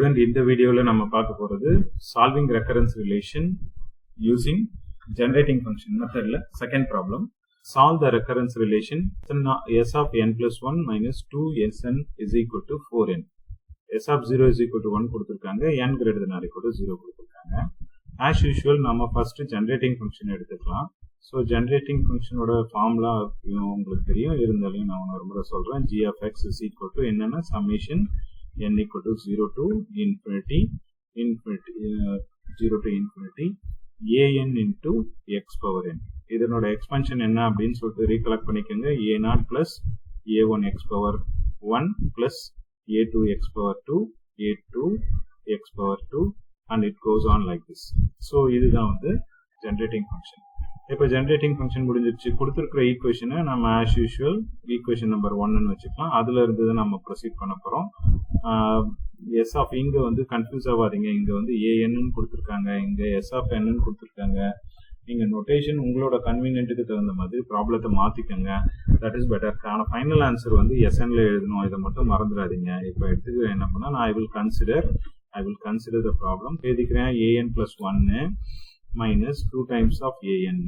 Student இந்த வீடியோல நம்ம பார்க்க போறது solving recurrence relation using generating function மெத்தட்ல second problem. Solve the recurrence relation s of n plus 1 minus 2sn is equal to 4n. s of 0 is equal to 1 கொடுத்திருக்காங்க, n greater than or equal to 0 கொடுத்திருக்காங்க. As usual நம்ம first generating function எடுத்துக்கலாம். So generating function ஓட formula உங்களுக்கு தெரியும், இருந்தாலும் நான் ஒரு முறை சொல்றேன். g of x is equal to என்னன்னா summation n equal to 0 to infinity 0 to infinity an into x power n. இதனோட எக்ஸ்பென்ஷன் என்ன அப்படின்னு சொல்லிட்டு ரீகலெக்ட் பண்ணிக்கோங்க. a0 plus a1 x power 1 plus a2 x power 2 a2 x power 2 and it goes on like this. So இதுதான் வந்து generating function. இப்போ generating function முடிஞ்சிருச்சு. கொடுத்துருக்கிற ஈக்குவேஷனை நம்ம ஆஸ் யூஷுவல் ஈக்குவேஷன் நம்பர் 1ன்னு வச்சுக்கலாம். அதில் இருந்து நம்ம ப்ரொசீட் பண்ண போகிறோம். எஸ் ஆஃப் இங்கே வந்து கன்ஃபியூஸ் ஆகாதீங்க. இங்கே வந்து ஏஎன்னு கொடுத்துருக்காங்க, இங்கே எஸ் ஆஃப் என்னன்னு கொடுத்துருக்காங்க. நீங்கள் நோட்டேஷன் உங்களோட கன்வீனியன்ட்டுக்கு தகுந்த மாதிரி ப்ராப்ளத்தை மாற்றிக்கோங்க. That is better. ஆனால் ஃபைனல் ஆன்சர் வந்து எஸ்என்ல எழுதணும், இதை மட்டும் மறந்துடாதீங்க. இப்போ எடுத்துக்க என்ன பண்ணால் நான் I will consider the problem. எழுதிக்கிறேன். an plus 1 minus 2 times of an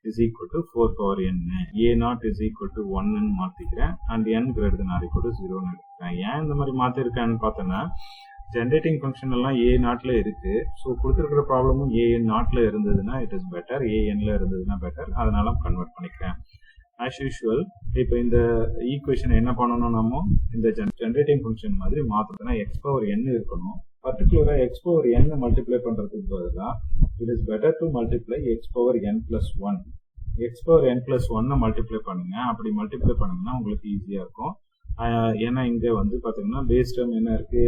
is equal to 4 power n. a0 is equal to 1 மாற்றிக்கிறேன் and n greater than or equal to 0 எடுத்துக்கிறேன். ஏன் இந்த மாதிரி மாற்றிருக்கான்னு பார்த்தோன்னா ஜென்ரேட்டிங் ஃபங்க்ஷன் எல்லாம் a0ல இருக்கு. ஸோ கொடுத்துருக்கிற ப்ராப்ளமும் a0ல இருந்ததுன்னா இட் இஸ் பெட்டர், anல இருந்ததுன்னா பெட்டர். அதனால கன்வெர்ட் பண்ணிக்கிறேன். ஆஸ் யூஷுவல் இப்போ இந்த ஈக்குவேஷனை என்ன பண்ணணும், நம்ம இந்த ஜென்ரேட்டிங் ஃபங்க்ஷன் மாதிரி மாற்றணும்னா எக்ஸ் பவர் n இருக்கணும். பர்டிகுலரா எக்ஸ் பவர் n மல்டிப்ளை பண்றதுக்கு பதிலாக it is better to multiply X power n plus 1. X power n plus 1 multiply பண்ணுங்க. அப்படி மல்டிப்ளை பண்ணுங்கன்னா உங்களுக்கு ஈஸியா இருக்கும். ஏன்னா இங்க வந்து பாத்தீங்கன்னா பேஸ் டேர்ம் என்ன இருக்கு,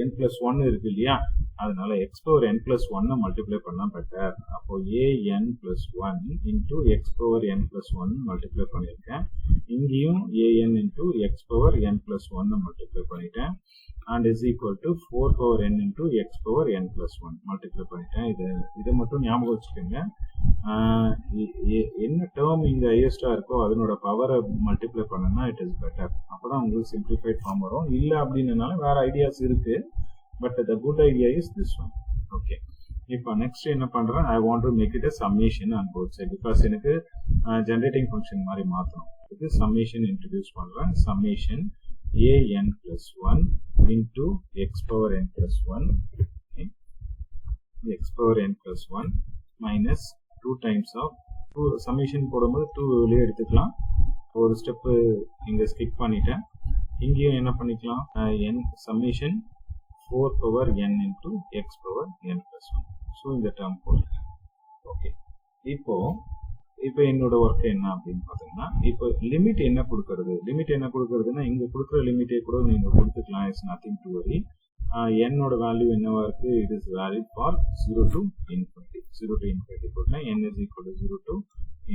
n plus 1 இருக்கு இல்லையா, அதனால x power n plus 1 multiply பண்ணா பெட்டர். அப்போ an plus 1 into x power n plus 1 multiply பண்ணிருக்கேன். இங்கேயும் an into x power n plus 1 multiply பண்ணிட்டேன். and is equal to 4 power n into x power n plus 1 multiply பண்ணிட்டேன். இதை மட்டும் ஞாபகம் வச்சுக்கோங்க. என்ன டேர்ம் இங்க ஹையஸ்டா இருக்கோ அதனோட பவரை மல்டிப்ளை பண்ணனா இட் இஸ் பெட்டர். அப்பதான் உங்களுக்கு சிம்பிளிஃபைட் ஃபார்ம் வரும். இல்ல அப்படின்னால வேற ஐடியாஸ் இருக்கு, but the good idea is this one. Okay, இப்போ நெக்ஸ்ட் என்ன பண்றேன், I want to make it a summation on both sides because எனக்கு ஜெனரேட்டிங் ஃபங்க்ஷன் மாதிரி மாத்தணும். இதுக்கு சம்மேஷன் இன்ட்ரோ듀ce பண்றேன். Summation an plus 1 into x power n plus 1 okay. x power n plus 1 minus 2 times of 2 summation போடும்போது 2 வெளியே எடுத்துக்கலாம். ஒரு step இங்க ஸ்கிப் பண்ணிட்டேன். இங்கேயும் என்ன பண்ணிக்கலாம், n summation 4 power n into x power n plus 1. So இந்த டேர்ம் போடுறேன். ஓகே, இப்போ என்னோட ஒர்க் என்ன அப்படின்னு பார்த்தீங்கன்னா, இப்போ லிமிட் என்ன கொடுக்கறதுன்னா இங்க கொடுக்குற லிமிட்டே கூட நீங்க கொடுத்துக்கலாம். It's nothing to worry. என்னோட வேல்யூ என்னவா இருக்கு, it is valid for 0 to infinity போட்டேன். n is equal to 0 to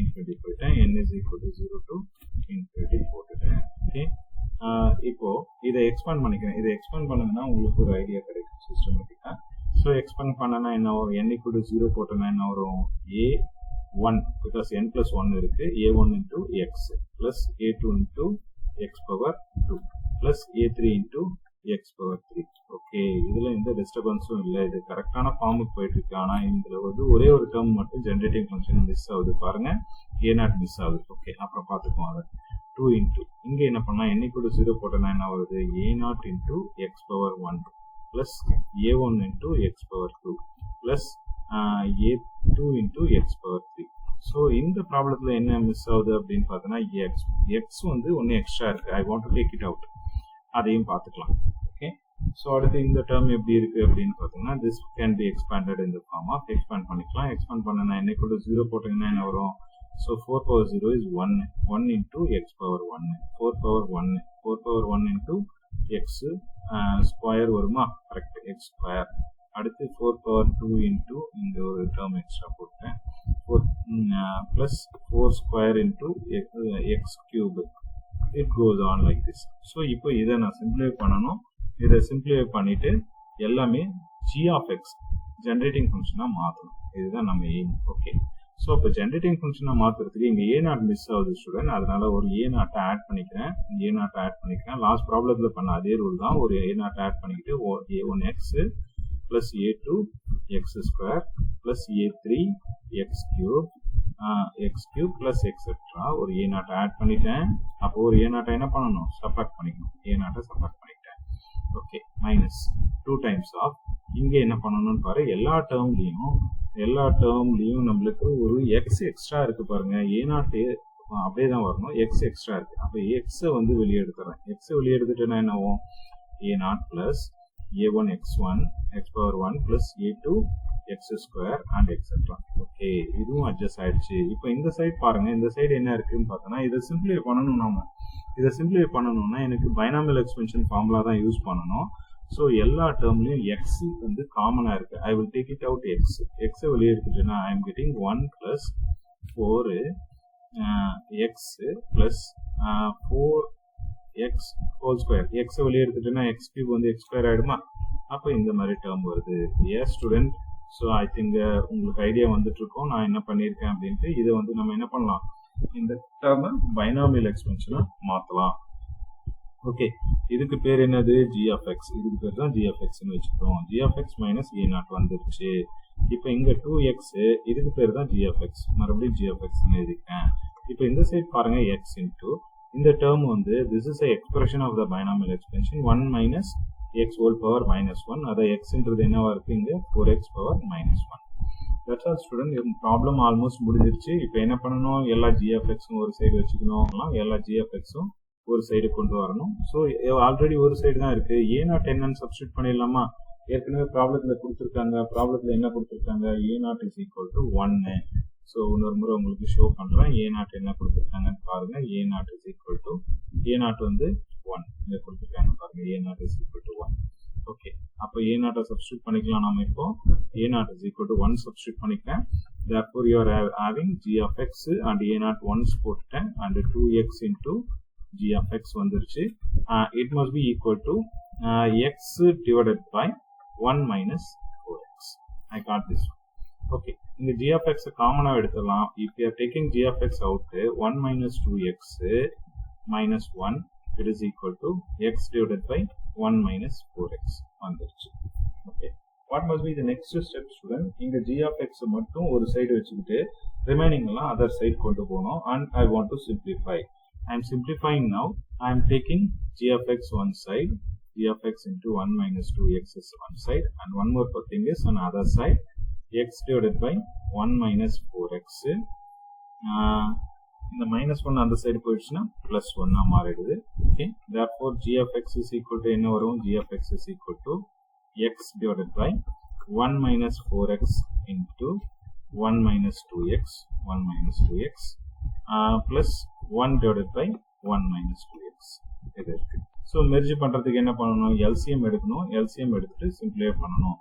infinity போட்டேன். n is equal to 0 to infinity போட்டுட்டேன். ஓகே, இப்போ இதை எக்ஸ்பேண்ட் பண்ணிக்கிறேன். இதை எக்ஸ்பேண்ட் பண்ணதுன்னா உங்களுக்கு ஒரு ஐடியா கிடைக்கும் சிஸ்டமேட்டிக்கா. ஸோ எக்ஸ்பேண்ட் பண்ணனா என்ன வரும், n equal to 0 போட்டோன்னா என்ன வரும், a1 because n plus 1 இருக்கு, a1 into x plus a2 into x power 2 plus a3 into x power 3. Okay, இதுல எந்த டிஸ்டர்பன்ஸும் இல்லை, இது கரெக்டான ஃபார்முக்கு போயிட்டு இருக்கு. ஆனா இதுல வந்து ஒரே ஒரு டேர்ம் மட்டும் ஜெனரேட்டிங் ஃபங்க்ஷன் மிஸ் ஆகுது பாருங்க, a0 மிஸ் ஆகுது. ஓகே, அப்புறம் பார்த்துக்குவோம் அதை. 2 into இங்க என்ன பண்ணா n equal to 0 போட்டோன்னா என்ன வருது, a0 into x power 1 plus a1 into x power 2 plus a2 into x power 3. So இந்த ப்ராப்ளத்தில் என்ன மிஸ் ஆகுது அப்படின்னு பார்த்தோன்னா எக்ஸ் வந்து ஒன்று எக்ஸ்ட்ரா இருக்கு. ஐ want to take it out. அதையும் பார்த்துக்கலாம். ஓகே, ஸோ அடுத்து இந்த டேர்ம் எப்படி இருக்கு அப்படின்னு பார்த்தோம்னா திஸ் கேன் பி எக்ஸ்பேண்டட் இந்த ஃபார்ம் ஆஃப் எக்ஸ்பேண்ட் பண்ணிக்கலாம். எக்ஸ்பேண்ட் பண்ணனா n equal to 0 போட்டீங்கன்னா என்ன வரும், so 4 power 0 is 1 into x power 1 4 power 1 into x square வருமா, கரெக்ட், x ஸ்கொயர். அடுத்து 4 power 2 into இந்த ஒரு டேர்ம் எக்ஸ்ட்ரா போட்டேன், 4 plus 4 square into x cube. It goes on like this. So இப்போ இதை நான் சிம்பிளிஃபை பண்ணணும். இதை சிம்பிளிஃபை பண்ணிட்டு எல்லாமே g of x ஜெனரேட்டிங் ஃபங்க்ஷனாக மாற்றணும். இதுதான் நம்ம எய்ம். ஓகே, ஸோ இப்போ ஜென்ரேட்டிங் ஃபங்க்ஷனை மாற்றுறதுக்கு இங்கே A0 மிஸ் ஆகுது ஸ்டூடெண்ட், அதனால ஒரு A0 ஆட் பண்ணிக்கிறேன். லாஸ்ட் ப்ராப்ளத்தில் பண்ண அதே ரூல் தான். ஒரு A0 ஆட் பண்ணிக்கிட்டு A1x plus A2 x square plus A3 x cube plus etcetera ஒரு A0 ஆட் பண்ணிட்டேன். அப்போ ஒரு A0 என்ன பண்ணணும், சப்ராக்ட் பண்ணிக்கணும். A0 சப்ராக்ட் பண்ணிட்டேன். ஓகே, மைனஸ் 2 டைம்ஸ் ஆஃப் இங்கே என்ன பண்ணணும்னு பாரு, எல்லா டேர்ம்லையும் நம்மளுக்கு ஒரு எக்ஸ் எக்ஸ்ட்ரா இருக்கு பாருங்க. A0 அப்படியே தான் வரணும், எக்ஸ் எக்ஸ்ட்ரா இருக்கு. அப்போ எக்ஸை வந்து வெளியே எடுத்துறேன். எக்ஸை வெளியே எடுத்துட்டேன்னா என்ன ஆகும், A0 plus A1 x1 x power 1 plus A2 x square and etcetera. Okay, இதுவும் அட்ஜஸ்ட் ஆயிடுச்சு. இப்போ இந்த சைடு பாருங்க, இந்த சைடு என்ன இருக்குன்னு பார்த்தோன்னா, இதை சிம்பிளிஃபை பண்ணணும்னா எனக்கு பைனாமியல் எக்ஸ்பென்ஷன் ஃபார்முலா தான் யூஸ் பண்ணணும். ஸோ எல்லா டேர்ம்லையும் எக்ஸ் வந்து காமனாக இருக்கு. I will take it out x. எக்ஸை வெளியே எடுத்துட்டேன்னா I am getting 1 plus 4 x plus 4x whole square. எக்ஸை வெளியே எடுத்துட்டேன்னா எக்ஸ் கியூப் வந்து எக்ஸ் ஸ்கொயர் ஆகிடுமா. அப்போ இந்த மாதிரி டேர்ம் வருது. Yes student, so I think உங்களுக்கு ஐடியா வந்துட்டு இருக்கோம் நான் என்ன பண்ணியிருக்கேன் அப்படின்ட்டு. இதை வந்து நம்ம என்ன பண்ணலாம், இந்த டேர்மை பைனாமியல் எக்ஸ்பென்ஷனாக மாற்றலாம். ஓகே, இதுக்கு பேர் என்னது, g of x. இதுக்கு பேர் தான் g of xன்னு வச்சுக்கிறோம். g of x minus A0 வந்துருச்சு. இப்போ இங்கே 2x, இதுக்கு பேர் தான் g of x. மறுபடியும் g of xன்னு எழுதிக்கிறேன். இப்போ இந்த சைட் பாருங்க, x இன்டூ இந்த டேர்ம் வந்து this is a expression of the binomial expansion 1 minus x whole power minus 1. அதை xன்றது என்னவா இருக்கு, இங்கே 4x power minus 1. That's all student. Problem almost முடிஞ்சிருச்சு. இப்போ என்ன பண்ணணும், எல்லா g of xம் ஒரு சைடு வச்சுக்கணும், எல்லா g of xம் ஒரு சைடு கொண்டு வரணும். ஸோ ஆல்ரெடி ஒரு சைடு தான் இருக்கு. A0 என்னன்னு சப்ஸ்டியூட் பண்ணிடலாமா. ஏற்கனவே ப்ராப்ளத்தில் கொடுத்துருக்காங்க. ப்ராப்ளத்தில் என்ன கொடுத்துருக்காங்க, A0 is equal to 1. So இன்னொரு முறை உங்களுக்கு ஷோ பண்ணுறேன். A0 என்ன கொடுத்துருக்காங்கன்னு பாருங்க. A0 is equal to வந்து 1 இங்கே கொடுத்துருக்காங்க பாருங்க. A0 is equal to 1. Okay, அப்போ A0 சப்ஸ்டியூட் பண்ணிக்கலாம். நம்ம இப்போ A0 is equal to 1 substitute பண்ணிக்கிறேன். therefore you are having g of x and A0 1s போட்டுட்டேன் and 2x into g of x வந்துருச்சு. it must be equal to x divided by 1 minus 4x. I got this one. Okay, இந்த g of x காமனாக எடுத்துடலாம். if you are taking g of x out, 1 minus 2x minus 1 it is equal to x divided by 1 minus 4x வந்துருச்சு. Okay, what must be the next step student? இங்க g of x மட்டும் ஒரு side வச்சுக்கிட்டு remaining எல்லாம் other side கொண்டு போகணும். and I want to simplify. I am simplifying now. I am taking g of x one side, g of x into 1 minus 2x is one side, and one more thing is on the other side, x divided by 1 minus 4x. இந்த minus 1 அந்த side போயிடுச்சுன்னா plus 1 மாறிடுது. Okay, therefore g of x is equal to என்ன வரும், g of x is equal to x divided by 1 minus 4x into 1 minus 2x plus 1 divided by 1 minus 2x. இது இருக்கு. So merge பண்ணுறதுக்கு என்ன பண்ணணும், LCM எடுக்கணும். LCM எடுத்துட்டு simplify பண்ணணும்.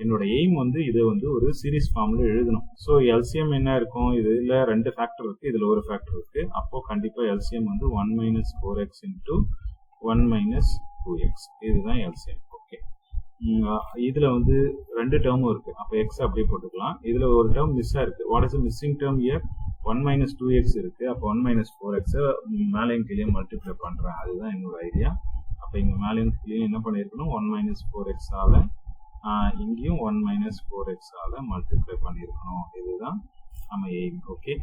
என்னோட எய்ம் வந்து இதை வந்து ஒரு சீரிஸ் ஃபார்ம்ல எழுதணும். ஸோ எல்சிஎம் என்ன இருக்கும், இதில் 2 ஃபேக்டர் இருக்கு, இதில் ஒரு ஃபேக்டர் இருக்கு. அப்போ கண்டிப்பாக எல்சிஎம் வந்து 1 minus 4x into 1 minus 2x. இதுதான் எல்சிஎம். ஓகே, இதுல வந்து 2 டேர்மும் இருக்கு. அப்போ எக்ஸ் அப்படியே போட்டுக்கலாம். இதுல ஒரு டேர்ம் மிஸ் ஆயிருக்கு. What is missing term year, 1 minus 2x இருக்கு. அப்போ 1 minus 4x மேலையும் கீழே மல்டிப்ளை பண்றேன். அதுதான் என்னோட ஐடியா. அப்போ இங்க மேலையும் கீழே என்ன பண்ணிருக்கணும், 1 minus 4x ஆல இங்கேயும் 1 minus 4x ஆல மல்டிப்ளை பண்ணிருக்கணும். இதுதான் நம்ம எய்ம். ஓகே,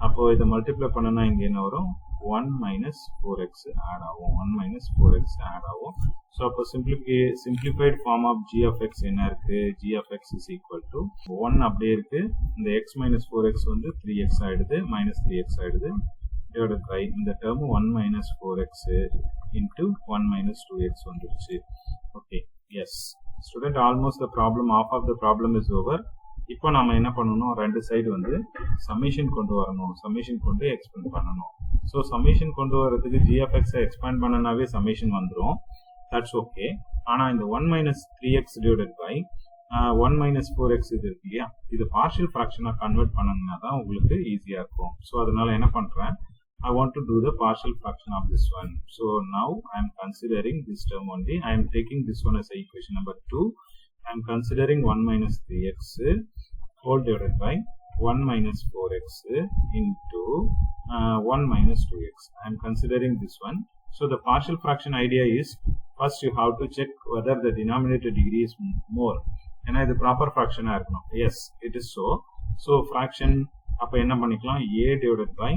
அப்போ இதை மல்டிப்ளை பண்ணனா இங்க என்ன வரும், 1 minus 4x ஆட் ஆகும். 1 minus 4x ஆட் ஆகும். ஸோ அப்போ simplified form of g of x என்ன இருக்கு, g of x is equal to 1 அப்படியே இருக்கு. இந்த x minus 4x வந்து 3x ஆயிடுது, minus 3x ஆயிடுது, divided by இந்த term 1 minus 4x into 1 minus 2x வந்துருச்சு. Okay, yes student, almost the problem, half of the problem is over. இப்போ நம்ம என்ன பண்ணணும், 2 சைடு வந்து சம்மேஷன் கொண்டு வரணும். சம்மேஷன் கொண்டு எக்ஸ்பேண்ட் பண்ணணும். ஸோ சம்மேஷன் கொண்டு வரதுக்கு g of x எக்ஸ்பேண்ட் பண்ணனாவே சம்மேஷன் வந்துடும். That's okay. ஆனால் இந்த 1 minus 3x divided by 1 minus 4x இது இருக்கு இல்லையா, இது பார்ஷியல் ஃப்ராக்ஷனாக கன்வெர்ட் பண்ணணும்னா தான் உங்களுக்கு ஈஸியாக இருக்கும். ஸோ அதனால என்ன பண்ணுறேன், I want to do the partial fraction of this one. So now I am considering this term only. I am taking this one as equation number 2. I am considering 1 minus 3x whole divided by 1 minus 4x into 1 minus 2x. I am considering this one. So the partial fraction idea is, first you have to check whether the denominator degree is more. ஏன்னா இது proper ஃப்ராக்ஷனாக இருக்கணும். Yes, it is so. So fraction அப்போ என்ன பண்ணிக்கலாம், a divided by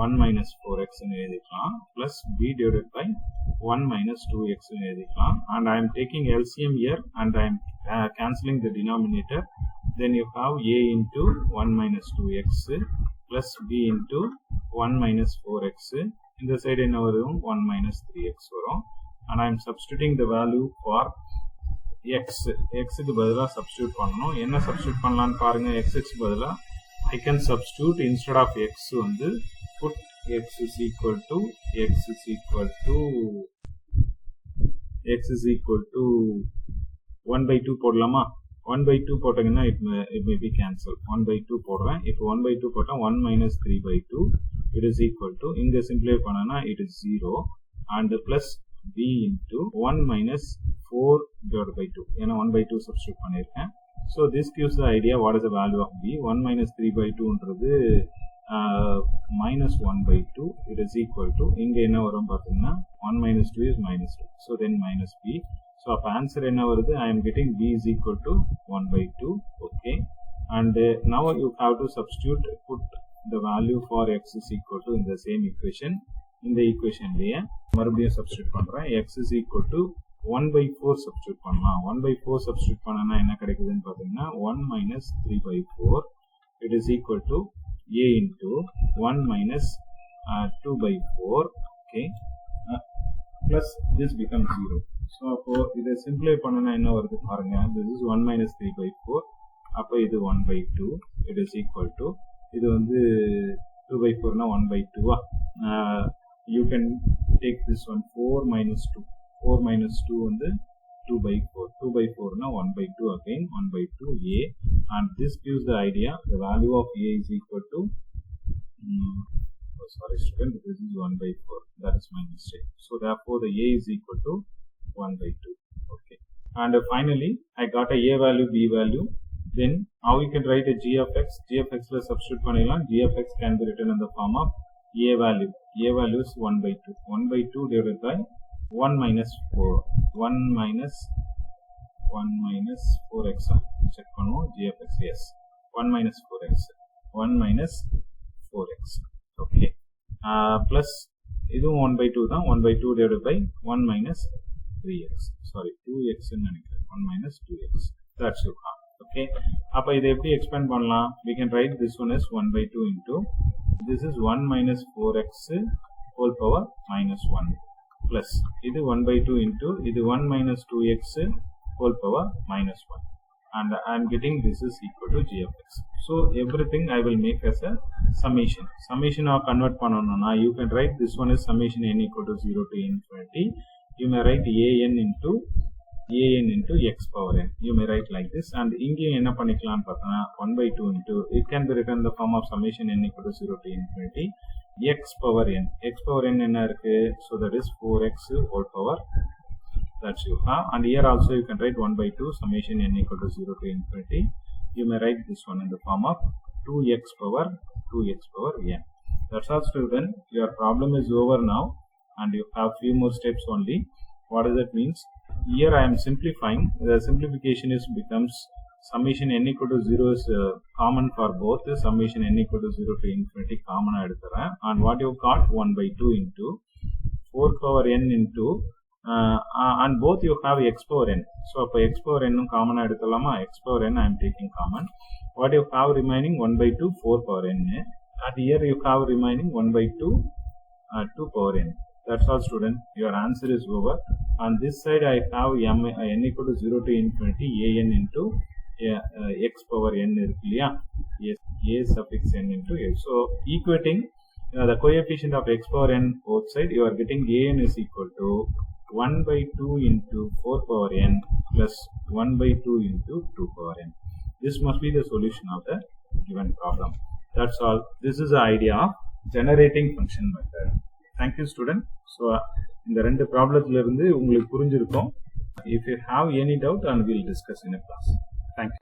1 minus 4xன்னு எழுதிக்கலாம், plus b divided by 1 minus 2xன்னு எழுதிக்கலாம். And I am taking LCM here and I am cancelling the denominator. Then you have a into 1 minus 2x plus b into 1 minus 4x. In the side என்ன வரும், 1 minus 3x வரும். And I am substituting the value for x. x க்கு பதிலா substitute பண்ணணும். என்ன substitute பண்ணலாம்னு பாருங்க. x க்கு பதிலா I can substitute instead of x வந்து put x is equal to 1 by 2 போடலாமா. 1 by 2 போட்டீங்கன்னா it may be cancel. 1 by 2 போடுறேன். இப்போ 1 by 2 போட்டா 1 minus 3 by 2 it is equal to, இங்க simplify பண்ணனா it is 0 and plus b into 1 minus 4 divided by 2. ஏன்னா 1 by 2 substitute பண்ணிருக்கேன். So this gives the idea what is the value of b. 1 minus 3 by 2 ன்றது minus 1 by 2 it is equal to, இங்க என்ன வரும் பாத்தீங்கன்னா 1 minus 2 is minus 2. So then minus b. So அப்ப answer என்ன வருது, I am getting b is equal to 1 by 2. Okay. And now you have to substitute, put the value for x is equal to in the same equation. இந்த equationலயே மறுபடியும் substitute பண்றேன். x is equal to 1 by 4 substitute பண்ணலாம். 1 by 4 substitute பண்ணனா என்ன கிடைக்குதுன்னு பாத்தீங்கன்னா 1 minus 3 by 4 it is equal to a into 1 minus 2 by 4. Okay. Plus this becomes 0. So அப்போ இதை simplify பண்ணனா என்ன வருது பாருங்க. This is 1 minus 3 by 4. அப்போ இது 1 by 2 it is equal to, இது வந்து 2 by 4 னா 1 by 2 you can take this one 4 minus 2. 4 minus 2 வந்து 2 by 4. 2 by 4 னா 1 by 2 again 1 by 2 a, and this gives the idea the value of a is equal to sorry student, this is 1 by 4. That is my mistake. So therefore the a is equal to 1 by 2. Okay. And finally I got a value, b value. Then how we can write a g of x. G of x la substitute பண்ணிடலாம். G of x can be written in the form of a value. A value is 1 by 2. 1 by 2 divided by 1 minus 4. 1 minus 4x. Check பண்ணுவோம். G of x, yes. 1 minus 4x. 1 minus 4x. Okay. Plus இதுவும் 1 by 2 தான். 1 by 2 divided by 1 minus 3x. Sorry, 2x ன்னு நினைக்கிறேன். 1 minus 2x. That's your half. Okay. அப்ப இதை எப்படி expand பண்ணலாம்? We can write this one as 1 by 2 into, this is 1 minus 4x whole power minus 1 plus இது 1 by 2 into, இது 1 minus 2x whole power minus 1, and I am getting this is equal to g of x. So everything I will make as a summation. Summation or convert பண்ணனும்னா you can write this one as summation n equal to 0 to infinity. You may write an into x power n. You may write like this. And இங்கேயும் என்ன பண்ணிக்கலாம்னு பார்த்தா 1 by 2 into, it can be written in the form of summation n equal to 0 to infinity x power n. X power n என்ன இருக்கு? So that is 4x whole power. That's you have. And here also you can write 1 by 2 summation n equal to 0 to infinity. You may write this one in the form of 2x power n. That's all student. Your problem is over now and you have few more steps only. What does that means? Here I am simplifying. The simplification is becomes summation n equal to 0 is common for both. Summation n equal to 0 to infinity common எடுத்துறேன். And what you got 1 by 2 into 4 power n into and both you have x power n. So அப்ப x power n common எடுத்துலாமா? X power n I am taking common. What you have remaining 1 by 2 4 power n. And here you have remaining 1 by 2 2 power n. That's all student. Your answer is over. On this side I have n equal to 0 to infinity an into x power n இருக்கு இல்லையா? Yes, a suffix n into a. So equating the coefficient of x power n both side, you are getting an is equal to 1 by 2 into 4 power n plus 1 by 2 into 2 power n. This must be the solution of the given problem. That's all. This is the idea of generating function method. Thank you student. So இந்த ரெண்டு ப்ராப்ளத்துல இருந்து உங்களுக்கு புரிஞ்சிருக்கும். If you have any doubt, and we'll discuss in a class. Thank you.